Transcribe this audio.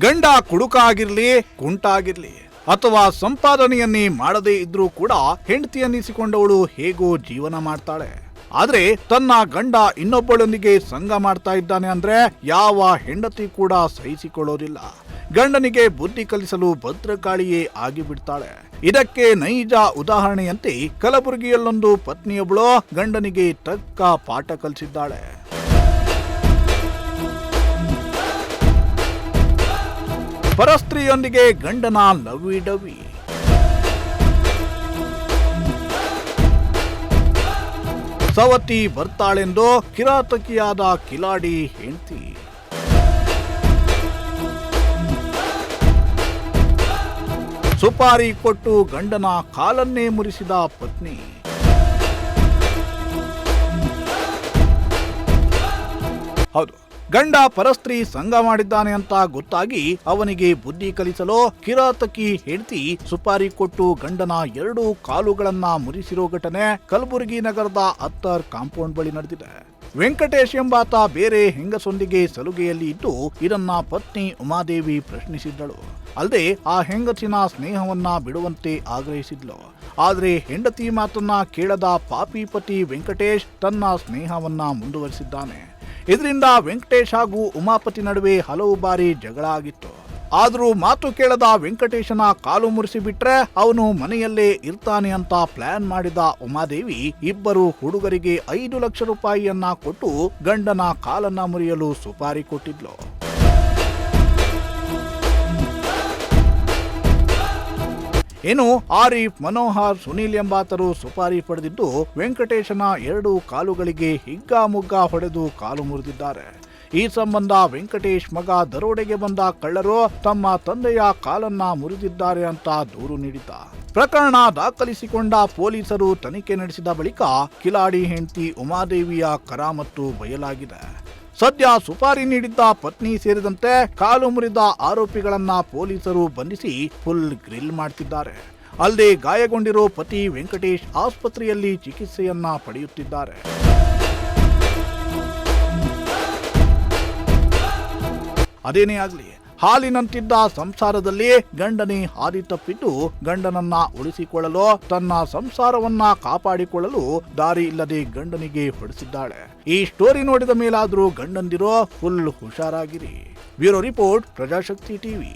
ಗಂಡ ಕುಡುಕ ಆಗಿರ್ಲಿ, ಕುಂಟ ಆಗಿರ್ಲಿ ಅಥವಾ ಸಂಪಾದನೆಯನ್ನೇ ಮಾಡದೇ ಇದ್ರೂ ಕೂಡ ಹೆಂಡತಿಯನ್ನಿಸಿಕೊಂಡವಳು ಹೇಗೋ ಜೀವನ ಮಾಡ್ತಾಳೆ. ಆದ್ರೆ ತನ್ನ ಗಂಡ ಇನ್ನೊಬ್ಬಳೊಂದಿಗೆ ಸಂಗ ಮಾಡ್ತಾ ಇದ್ದಾನೆ ಅಂದ್ರೆ ಯಾವ ಹೆಂಡತಿ ಕೂಡ ಸಹಿಸಿಕೊಳ್ಳೋದಿಲ್ಲ. ಗಂಡನಿಗೆ ಬುದ್ಧಿ ಕಲಿಸಲು ಭದ್ರಕಾಳಿಯೇ ಆಗಿಬಿಡ್ತಾಳೆ. ಇದಕ್ಕೆ ನೈಜ ಉದಾಹರಣೆಯಂತೆ ಕಲಬುರಗಿಯಲ್ಲೊಂದು ಪತ್ನಿಯೊಬ್ಬಳು ಗಂಡನಿಗೆ ತಕ್ಕ ಪಾಠ ಕಲಿಸಿದ್ದಾಳೆ. ಪರಸ್ತ್ರೀಯೊಂದಿಗೆ ಗಂಡನ ಲವ್ವಿ ಡವ್ವಿ. ಸವತಿ ಬರ್ತಾಳೆಂದು ಕಿರಾತಕಿಯಾದ ಕಿಲಾಡಿ ಹೆಂಡತಿ. ಸುಪಾರಿ ಕೊಟ್ಟು ಗಂಡನ ಕಾಲನ್ನೇ ಮುರಿಸಿದ ಪತ್ನಿ. ಹೌದು, ಗಂಡ ಪರಸ್ತ್ರೀ ಸಂಗ ಮಾಡಿದ್ದಾನೆ ಅಂತ ಗೊತ್ತಾಗಿ ಅವನಿಗೆ ಬುದ್ಧಿ ಕಲಿಸಲು ಕಿರಾತಕಿ ಹೆಂಡತಿ ಸುಪಾರಿ ಕೊಟ್ಟು ಗಂಡನ 2 ಕಾಲುಗಳನ್ನ ಮುರಿಸಿರೋ ಘಟನೆ ಕಲಬುರಗಿ ನಗರದ ಅತ್ತರ್ ಕಾಂಪೌಂಡ್ ಬಳಿ ನಡೆದಿದೆ. ವೆಂಕಟೇಶ್ ಎಂಬಾತ ಬೇರೆ ಹೆಂಗಸೊಂದಿಗೆ ಸಲುಗೆಯಲ್ಲಿ ಇದ್ದು ಇದನ್ನ ಪತ್ನಿ ಉಮಾದೇವಿ ಪ್ರಶ್ನಿಸಿದ್ದಳು. ಅಲ್ಲದೆ ಆ ಹೆಂಗಸಿನ ಸ್ನೇಹವನ್ನ ಬಿಡುವಂತೆ ಆಗ್ರಹಿಸಿದ್ಲು. ಆದ್ರೆ ಹೆಂಡತಿ ಮಾತನ್ನ ಕೇಳದ ಪಾಪಿ ಪತಿ ವೆಂಕಟೇಶ್ ತನ್ನ ಸ್ನೇಹವನ್ನ ಮುಂದುವರಿಸಿದ್ದಾನೆ. ಇದರಿಂದ ವೆಂಕಟೇಶ್ ಹಾಗೂ ಉಮಾಪತಿ ನಡುವೆ ಹಲವು ಬಾರಿ ಜಗಳ ಆಗಿತ್ತು. ಆದ್ರೂ ಮಾತು ಕೇಳದ ವೆಂಕಟೇಶನ ಕಾಲು ಮುರಿಸಿಬಿಟ್ರೆ ಅವನು ಮನೆಯಲ್ಲೇ ಇರ್ತಾನೆ ಅಂತ ಪ್ಲಾನ್ ಮಾಡಿದ ಉಮಾದೇವಿ ಇಬ್ಬರು ಹುಡುಗರಿಗೆ 5 ಲಕ್ಷ ರೂಪಾಯಿಯನ್ನ ಕೊಟ್ಟು ಗಂಡನ ಕಾಲನ್ನ ಮುರಿಯಲು ಸುಪಾರಿ ಕೊಟ್ಟಿದ್ಲು. ಇನ್ನು ಆರೀಫ್, ಮನೋಹರ್, ಸುನೀಲ್ ಎಂಬಾತರು ಸುಪಾರಿ ಪಡೆದಿದ್ದು ವೆಂಕಟೇಶನ 2 ಕಾಲುಗಳಿಗೆ ಹಿಗ್ಗಾಮುಗ್ಗಾ ಹೊಡೆದು ಕಾಲು ಮುರಿದಿದ್ದಾರೆ. ಈ ಸಂಬಂಧ ವೆಂಕಟೇಶ್ ಮಗ ದರೋಡೆಗೆ ಬಂದ ಕಳ್ಳರು ತಮ್ಮ ತಂದೆಯ ಕಾಲನ್ನ ಮುರಿದಿದ್ದಾರೆ ಅಂತ ದೂರು ನೀಡಿದ್ದ. ಪ್ರಕರಣ ದಾಖಲಿಸಿಕೊಂಡ ಪೊಲೀಸರು ತನಿಖೆ ನಡೆಸಿದ ಬಳಿಕ ಕಿಲಾಡಿ ಹೆಂಡತಿ ಉಮಾದೇವಿಯ ಕರಾಮತ್ತು ಬಯಲಾಗಿದೆ. ಸದ್ಯ ಸುಪಾರಿ ನೀಡಿದ್ದ ಪತ್ನಿ ಸೇರಿದಂತೆ ಕಾಲು ಮುರಿದ ಆರೋಪಿಗಳನ್ನ ಪೊಲೀಸರು ಬಂಧಿಸಿ ಫುಲ್ ಗ್ರಿಲ್ ಮಾಡ್ತಿದ್ದಾರೆ. ಅಲ್ಲದೆ ಗಾಯಗೊಂಡಿರೋ ಪತಿ ವೆಂಕಟೇಶ್ ಆಸ್ಪತ್ರೆಯಲ್ಲಿ ಚಿಕಿತ್ಸೆಯನ್ನ ಪಡೆಯುತ್ತಿದ್ದಾರೆ. ಅದೇನೇ ಆಗ್ಲಿ, ಹಾಲಿನಂತಿದ್ದ ಸಂಸಾರದಲ್ಲಿ ಗಂಡನೇ ಹಾದಿ ತಪ್ಪಿದ್ದು ಗಂಡನನ್ನ ಉಳಿಸಿಕೊಳ್ಳಲು ತನ್ನ ಸಂಸಾರವನ್ನ ಕಾಪಾಡಿಕೊಳ್ಳಲು ದಾರಿ ಇಲ್ಲದೆ ಗಂಡನಿಗೆ ಹೊಡೆಸಿದ್ದಾಳೆ. ಈ ಸ್ಟೋರಿ ನೋಡಿದ ಮೇಲಾದ್ರೂ ಗಂಡಂದಿರೋ ಫುಲ್ ಹುಷಾರಾಗಿರಿ. Bureau report, Prajashakti TV.